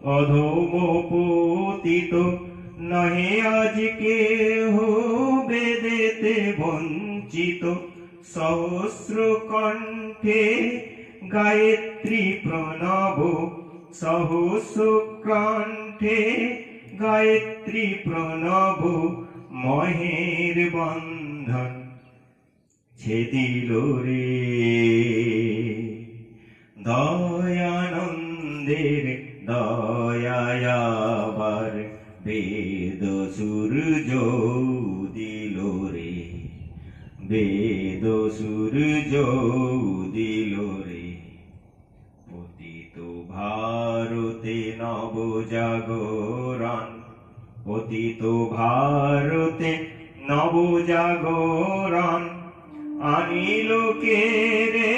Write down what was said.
অধম পতিত নহে আজ কেহ বেদেতে বঞ্চিত সহস্র কণ্ঠে গায়ত্রী প্রণব সহস্র কণ্ঠে গায়ত্রী প্রণব মহের বন্ধন ছেদিল রে দয়ানন্দের দয়ায়াবার বেদ সূর্য দিল রে বেদ সূর্য দিল রে পতিত ভারতে নবজাগরণ পতিত ভারতে নবজাগরণ আনিল কে রে